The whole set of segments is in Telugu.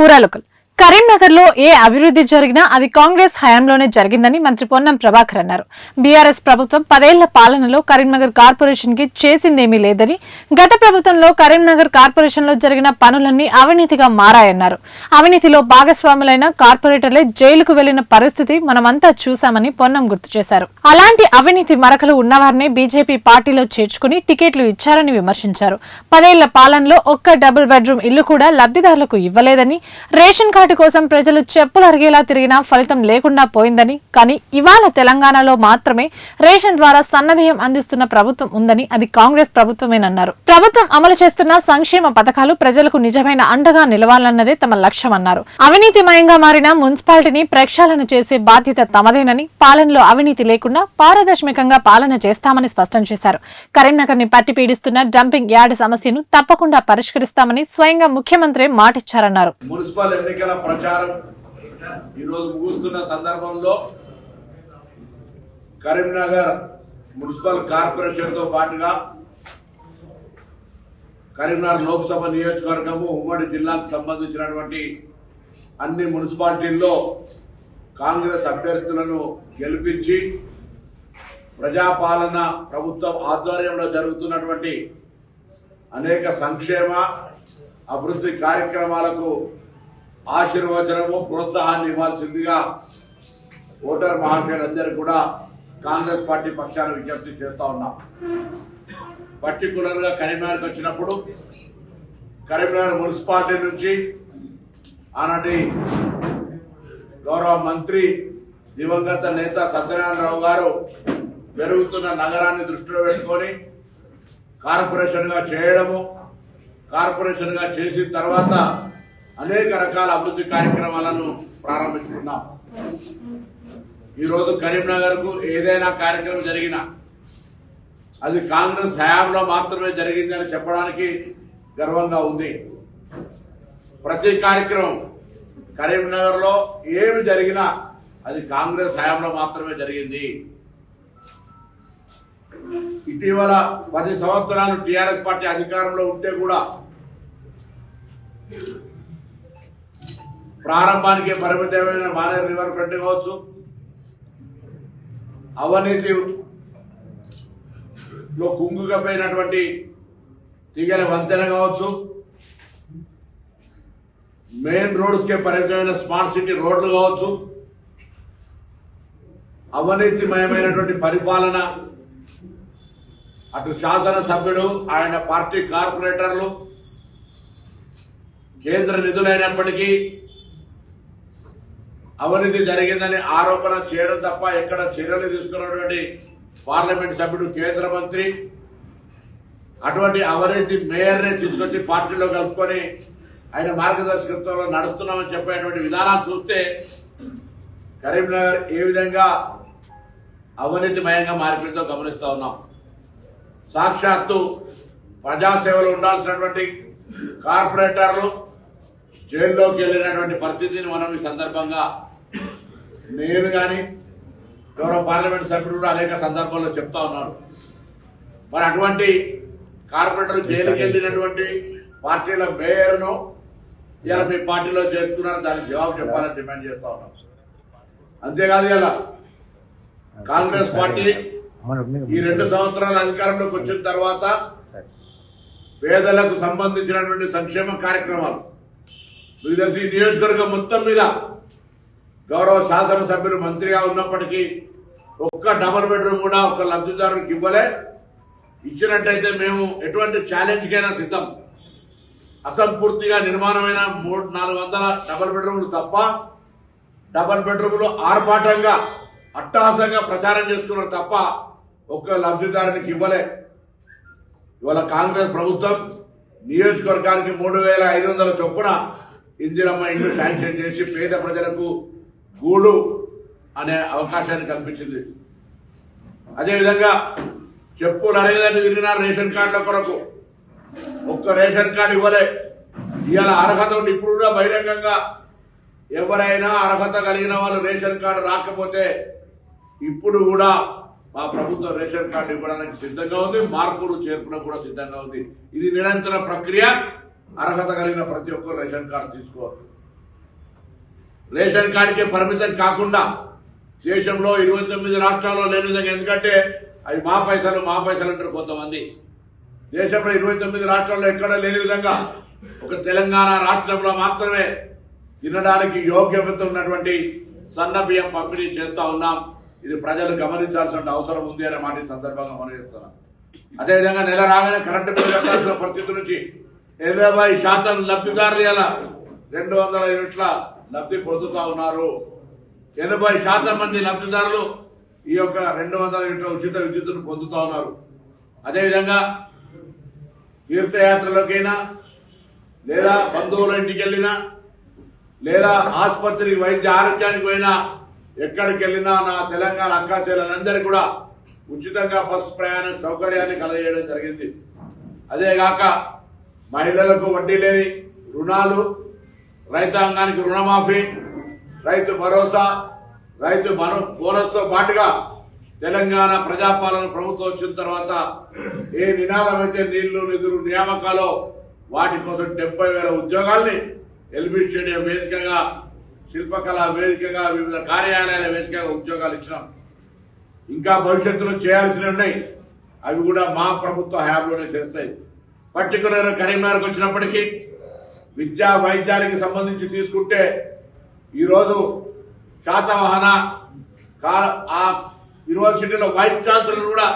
పూరాలుకల్ కరీంనగర్ లో ఏ అభివృద్ధి జరిగినా అది కాంగ్రెస్ హయాంలోనే జరిగిందని మంత్రి పొన్నం ప్రభాకర్ అన్నారు. బీఆర్ఎస్ ప్రభుత్వం 10 ఏళ్ల పాలనలో కరీంనగర్ కార్పొరేషన్ కి చేసిందేమీ లేదని, గత ప్రభుత్వంలో కరీంనగర్ కార్పొరేషన్ లో జరిగిన పనులన్నీ అవినీతిగా మారాయన్నారు. అవినీతిలో భాగస్వాములైన కార్పొరేటర్లే జైలుకు వెళ్లిన పరిస్థితి మనమంతా చూశామని పొన్నం గుర్తు చేశారు. అలాంటి అవినీతి మరకలు ఉన్నవారినే బీజేపీ పార్టీలో చేర్చుకుని టికెట్లు ఇచ్చారని విమర్శించారు. 10 ఏళ్ల పాలనలో ఒక్క డబుల్ బెడ్రూమ్ ఇల్లు కూడా లబ్ధిదారులకు ఇవ్వలేదని, రేషన్ కార్డు కోసం ప్రజలు చెప్పులు అరిగేలా తిరిగినా ఫలితం లేకుండా పోయిందని, కానీ ఇవాళ తెలంగాణలో మాత్రమే రేషన్ ద్వారా సన్నబియ్యం అందిస్తున్న ప్రభుత్వం ఉందని, అది కాంగ్రెస్ ప్రభుత్వమేనన్నారు. ప్రభుత్వం అమలు చేస్తున్న సంక్షేమ పథకాలు ప్రజలకు నిజమైన అండగా నిలవాలన్నదే తమ లక్ష్యమన్నారు. అవినీతిమయంగా మారిన మున్సిపాలిటీని ప్రక్షాళన చేసే బాధ్యత తమదేనని, పాలనలో అవినీతి లేకుండా పారదర్శకంగా పాలన చేస్తామని స్పష్టం చేశారు. కరీంనగర్ ని పట్టి పీడిస్తున్న డంపింగ్ యార్డ్ సమస్యను తప్పకుండా పరిష్కరిస్తామని స్వయంగా ముఖ్యమంత్రి మాటిచ్చారన్నారు. మున్సిపల్ ఎన్నికల ప్రచారం ఈరోజు ముగుస్తున్న సందర్భంలో కరీంనగర్ మున్సిపల్ కార్పొరేషన్ తో పాటుగా కరీంనగర్ లోక్సభ నియోజకవర్గము ఉమ్మడి జిల్లాకు సంబంధించినటువంటి అన్ని మున్సిపాలిటీల్లో కాంగ్రెస్ అభ్యర్థులను గెలిపించి ప్రజాపాలన ప్రభుత్వం ఆధ్వర్యంలో జరుగుతున్నటువంటి అనేక సంక్షేమ అభివృద్ధి కార్యక్రమాలకు ఆశీర్వచనము ప్రోత్సాహాన్ని ఇవ్వాల్సిందిగా ఓటర్ మహాశయులందరూ కూడా కాంగ్రెస్ పార్టీ పక్షాన విజ్ఞప్తి చేస్తా ఉన్నాం. పర్టికులర్ గా కరీంనగర్కి వచ్చినప్పుడు కరీంనగర్ మున్సిపాలిటీ నుంచి ఆనాటి గౌరవ మంత్రి దివంగత నేత సత్యనారాయణరావు గారు పెరుగుతున్న నగరాన్ని దృష్టిలో పెట్టుకొని కార్పొరేషన్ గా చేయడము, కార్పొరేషన్ గా చేసిన తర్వాత అనేక రకాల అభివృద్ధి కార్యక్రమాలను ప్రారంభించుకున్నాం. ఈరోజు కరీంనగర్ కు ఏదైనా కార్యక్రమం జరిగినా అది కాంగ్రెస్ హయాంలో మాత్రమే జరిగిందని చెప్పడానికి గర్వంగా ఉంది. ప్రతి కార్యక్రమం కరీంనగర్ లో ఏమి జరిగినా అది కాంగ్రెస్ హయాంలో మాత్రమే జరిగింది. ఇటీవల 10 సంవత్సరాలు టీఆర్ఎస్ పార్టీ అధికారంలో ఉంటే కూడా ప్రారంభానికి పరిమితమైన మానేరు రివర్ ఫ్రంట్ కావచ్చు, అవినీతిలో కుంగుకపోయినటువంటి తీగల వంతెన కావచ్చు, మెయిన్ రోడ్స్ కే పరిమితమైన స్మార్ట్ సిటీ రోడ్లు కావచ్చు, అవినీతిమయమైనటువంటి పరిపాలన, అటు శాసనసభ్యుడు ఆయన పార్టీ కార్పొరేటర్లు కేంద్ర నిధులైనప్పటికీ అవినీతి జరిగిందని ఆరోపణ చేయడం తప్ప ఎక్కడ చర్యలు తీసుకున్నటువంటి పార్లమెంట్ సభ్యుడు కేంద్ర మంత్రి అటువంటి అవినీతి మేయర్ని తీసుకొచ్చి పార్టీలో కలుపుకొని ఆయన మార్గదర్శకత్వంలో నడుస్తున్నామని చెప్పేటువంటి విధానాలు చూస్తే కరీంనగర్ ఏ విధంగా అవినీతిమయంగా మారిపోయిందో గమనిస్తా ఉన్నాం. సాక్షాత్తు ప్రజాసేవలు ఉండాల్సినటువంటి కార్పొరేటర్లు జైల్లోకి వెళ్లినటువంటి పరిస్థితిని మనం ఈ సందర్భంగా నేను కానీ గౌరవ పార్లమెంట్ సభ్యుడు కూడా అనేక సందర్భాల్లో చెప్తా ఉన్నాడు. మరి అటువంటి కార్పొరేటర్ జైలుకి వెళ్లినటువంటి పార్టీల మేయర్ను ఇలా మీ పార్టీలో చేర్చుకున్నారు, దానికి జవాబు చెప్పాలని డిమాండ్ చేస్తా ఉన్నాం. అంతేకాదు ఇలా కాంగ్రెస్ పార్టీ ఈ 2 సంవత్సరాల అధికారంలోకి వచ్చిన తర్వాత పేదలకు సంబంధించినటువంటి సంక్షేమ కార్యక్రమాలు మీకు తెలిసి ఈ నియోజకవర్గం మొత్తం మీద గౌరవ శాసనసభ్యులు మంత్రిగా ఉన్నప్పటికీ ఒక్క డబుల్ బెడ్రూమ్ కూడా ఒక్క లబ్ధిదారునికి ఇవ్వలే. ఇచ్చినట్టయితే మేము ఎటువంటి ఛాలెంజ్ కైనా సిద్ధం. అసంపూర్తిగా నిర్మాణమైన 300-400 డబుల్ బెడ్రూమ్లు తప్ప డబుల్ బెడ్రూమ్లు ఆర్భాటంగా అట్టహాసంగా ప్రచారం చేసుకున్నారు తప్ప ఒక్క లబ్ధిదారునికి ఇవ్వలే. ఇవాళ కాంగ్రెస్ ప్రభుత్వం నియోజకవర్గానికి 3,500 చొప్పున ఇందిరమ్మ ఇండ్లు శాంక్షన్ చేసి పేద ప్రజలకు గూడు అనే అవకాశాన్ని కల్పించింది. అదేవిధంగా చెప్పులు అరగదని తిరిగిన రేషన్ కార్డుల కొరకు ఒక్క రేషన్ కార్డు ఇవ్వలే. ఇవాళ అర్హత ఉండి ఇప్పుడు కూడా బహిరంగంగా ఎవరైనా అర్హత కలిగిన వాళ్ళు రేషన్ కార్డు రాకపోతే ఇప్పుడు కూడా మా ప్రభుత్వం రేషన్ కార్డు ఇవ్వడానికి సిద్ధంగా ఉంది, మార్పులు చేర్పులకు కూడా సిద్ధంగా ఉంది. ఇది నిరంతర ప్రక్రియ. అర్హత కలిగిన ప్రతి ఒక్కరు రేషన్ కార్డు తీసుకోవచ్చు. రేషన్ కార్డుకే పరిమితం కాకుండా దేశంలో 29 రాష్ట్రాల్లో లేని విధంగా, ఎందుకంటే అవి మా పైసలు అంటారు కొంతమంది. దేశంలో 29 రాష్ట్రాల్లో ఎక్కడ లేని విధంగా ఒక తెలంగాణ రాష్ట్రంలో మాత్రమే తినడానికి యోగ్యత ఉన్నటువంటి సన్న బియ్యం పంపిణీ చేస్తా ఉన్నాం. ఇది ప్రజలు గమనించాల్సిన అవసరం ఉంది అనే మాట ఈ సందర్భంగా మనం చేస్తున్నాం. అదేవిధంగా నెల రాగానే కరెంటు బిల్లు కట్టాల్సిన పరిస్థితి నుంచి 80% లబ్ధిదారులు ఇలా 200 యూనిట్ల లబ్ధి పొందుతా ఉన్నారు. 80% మంది లబ్ధిదారులు ఈ యొక్క 200 యూనిట్ల ఉచిత విద్యుత్తును పొందుతా ఉన్నారు. అదేవిధంగా తీర్థయాత్రలకైనా లేదా బంధువుల ఇంటికి వెళ్ళినా లేదా ఆసుపత్రి వైద్య ఆరోగ్యానికి పోయినా ఎక్కడికి వెళ్ళినా నా తెలంగాణ అక్కా చెల్లెలందరికీ కూడా ఉచితంగా బస్సు ప్రయాణం సౌకర్యాన్ని కలగజేయడం జరిగింది. అదేగాక మహిళలకు వడ్డీ లేని రుణాలు, రైతాంగానికి రుణమాఫీ, రైతు భరోసా, రైతు బోనస్తో పాటుగా తెలంగాణ ప్రజాపాలన ప్రభుత్వం వచ్చిన తర్వాత ఏ నినాదం అయితే నీళ్లు నిధులు నియామకాలు వాటి కోసం 70,000 ఉద్యోగాల్ని ఎల్బీ స్టేడియం వేదికగా, శిల్పకళ వేదికగా, వివిధ కార్యాలయాల వేదికగా ఉద్యోగాలు ఇచ్చినాం. ఇంకా భవిష్యత్తులో చేయాల్సినవి ఉన్నాయి. అవి కూడా మా ప్రభుత్వ హయాంలోనే చేస్తాయి. పర్టికులర్ కరీంనగర్కి వచ్చినప్పటికీ విద్యా వైద్యానికి సంబంధించి తీసుకుంటే ఈరోజు శాతవాహన ఆ యూనివర్సిటీలో వైస్ ఛాన్సలర్ కూడా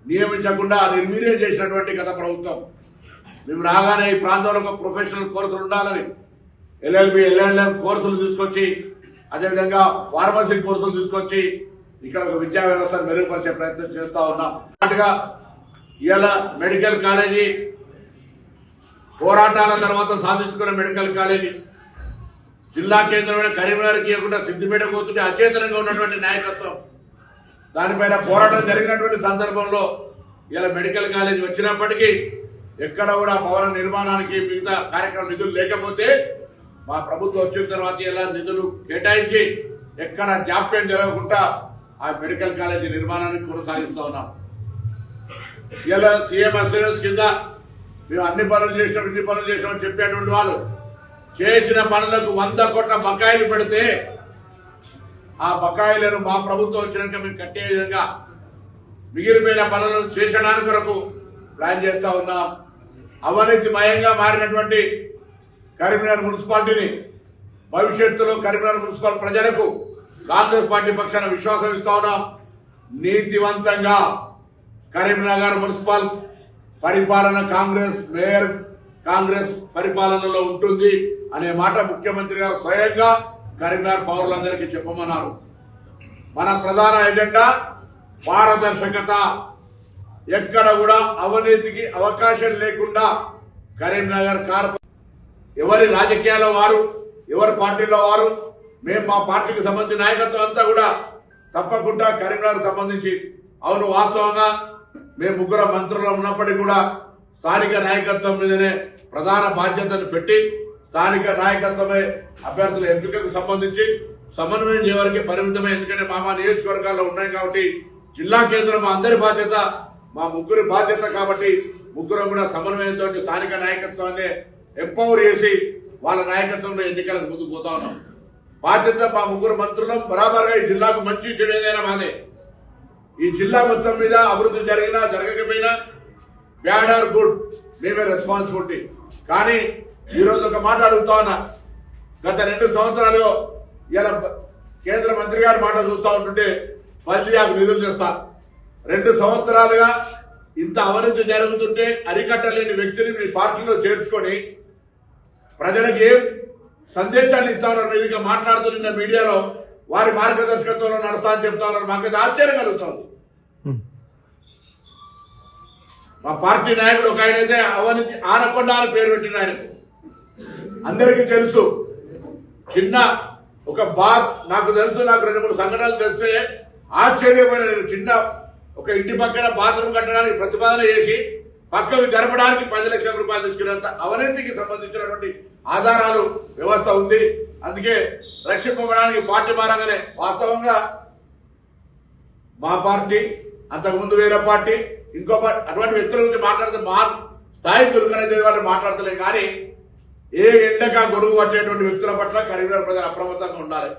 నియమించకుండా నిర్వీర్యం చేసినటువంటి గత ప్రభుత్వం. మేము రాగానే ఈ ప్రాంతంలో ఒక ప్రొఫెషనల్ కోర్సులు ఉండాలని ఎల్ఎల్బి, ఎల్ఎల్ఎం కోర్సులు తీసుకొచ్చి, అదేవిధంగా ఫార్మసీ కోర్సులు తీసుకొచ్చి ఇక్కడ ఒక విద్యా వ్యవస్థను మెరుగుపరిచే ప్రయత్నం చేస్తా ఉన్నాం. ఇవాళ మెడికల్ కాలేజీ పోరాటాల తర్వాత సాధించుకున్న మెడికల్ కాలేజీ జిల్లా కేంద్రమైన కరీంనగర్కి ఇవ్వకుండా సిద్దిపేట పోతుంటే అచేతనంగా ఉన్నటువంటి నాయకత్వం, దానిపైన పోరాటం జరిగినటువంటి సందర్భంలో ఇలా మెడికల్ కాలేజీ వచ్చినప్పటికీ ఎక్కడ కూడా భవన నిర్మాణానికి మిగతా కార్యక్రమం నిధులు లేకపోతే మా ప్రభుత్వం వచ్చిన తర్వాత ఇలా నిధులు కేటాయించి ఎక్కడ జాప్యం జరగకుండా ఆ మెడికల్ కాలేజీ నిర్మాణాన్ని కొనసాగిస్తా ఉన్నాం. ఇలా సీఎం అసెన్స్ కింద మేము అన్ని పనులు చేసినాం, ఇన్ని పనులు చేసినామని చెప్పేటువంటి వాళ్ళు చేసిన పనులకు 100 కోట్ల బకాయిలు పెడితే ఆ బకాయిలను మా ప్రభుత్వం వచ్చినాక మేము కట్టే విధంగా మిగిలిపోయిన పనులను చేసడానికి కొరకు ప్లాన్ చేస్తా ఉన్నాం. అవినీతిమయంగా మారినటువంటి కరీంనగర్ మున్సిపాలిటీని భవిష్యత్తులో కరీంనగర్ మున్సిపల్ ప్రజలకు కాంగ్రెస్ పార్టీ పక్షాన విశ్వాసం ఇస్తా ఉన్నాం. నీతివంతంగా కరీంనగర్ మున్సిపల్ పరిపాలన కాంగ్రెస్ మేయర్ కాంగ్రెస్ పరిపాలనలో ఉంటుంది అనే మాట ముఖ్యమంత్రి గారు స్వయంగా కరీంనగర్ పౌరులందరికీ చెప్పమన్నారు. మన ప్రధాన ఎజెండా పారదర్శకత, ఎక్కడ కూడా అవినీతికి అవకాశం లేకుండా కరీంనగర్ ఎవరి రాజకీయాల్లో వారు, ఎవరి పార్టీలో వారు, మేము మా పార్టీకి సంబంధించిన నాయకత్వం అంతా కూడా తప్పకుండా కరీంనగర్ సంబంధించి అవును వాస్తవంగా మేము 3 మంత్రులు ఉన్నప్పటికీ కూడా స్థానిక నాయకత్వం మీదనే ప్రధాన బాధ్యతను పెట్టి స్థానిక నాయకత్వమే అభ్యర్థుల ఎంపికకు సంబంధించి సమన్వయం చేయడానికి పరిమితమే. ఎందుకంటే మా నియోజకవర్గాల్లో ఉన్నాయి కాబట్టి జిల్లా కేంద్రం మా అందరి బాధ్యత, మా 3 బాధ్యత కాబట్టి 3 కూడా సమన్వయంతో స్థానిక నాయకత్వాన్ని ఎంపవర్ చేసి వాళ్ళ నాయకత్వంలో ఎన్నికలకు ముందుకు పోతా ఉన్నాం. బాధ్యత మా 3 మంత్రులం బరాబర్గా ఈ జిల్లాకు మంచి చెడు ఏదైనా మాదే. ఈ జిల్లా మొత్తం మీద అభివృద్ధి జరిగినా జరగకపోయినా బ్యాడ్ ఆర్ గుడ్ మేమే రెస్పాన్సిబిలిటీ. కానీ ఈరోజు ఒక మాట అడుగుతా ఉన్నా, గత 2 సంవత్సరాలుగా ఇలా కేంద్ర మంత్రి గారి మాట చూస్తా ఉంటుంటే బల్దియాకు నిధులు చేస్తా. 2 సంవత్సరాలుగా ఇంత అవినీతి జరుగుతుంటే అరికట్టలేని వ్యక్తిని మీ పార్టీలో చేర్చుకొని ప్రజలకు ఏం సందేశాలు ఇస్తా ఉన్నారు? మీరు ఇక మాట్లాడుతున్న మీడియాలో వారి మార్గదర్శకత్వంలో నడుస్తా అని చెప్తా ఉన్నారు. మాకైతే ఆశ్చర్యం కలుగుతుంది. మా పార్టీ నాయకుడు ఒక ఆయన అయితే అవినీతి ఆనకొండ అని పేరు పెట్టిన ఆయనకు అందరికీ తెలుసు. చిన్న ఒక నాకు తెలుసు, నాకు 2-3 సంఘటనలు తెలిస్తే ఆశ్చర్యమైన నేను చిన్న ఒక ఇంటి పక్కన బాత్రూమ్ కట్టడానికి ప్రతిపాదన చేసి పక్కకు జరపడానికి 10 లక్షల రూపాయలు తీసుకునేంత అవినీతికి సంబంధించినటువంటి ఆధారాలు వ్యవస్థ ఉంది. అందుకే రక్షింపబడడానికి పార్టీ మారంగానే వాస్తవంగా మా పార్టీ అంతకుముందు వేరే పార్టీ ఇంకో పార్టీ అటువంటి వ్యక్తుల గురించి మాట్లాడితే మా స్థాయి చురుకనేది వాళ్ళు మాట్లాడతలే. కానీ ఏ ఎండక గొడుగు పట్టేటువంటి వ్యక్తుల పట్ల కరీంనగర్ ప్రజలు అప్రమత్తంగా ఉండాలి.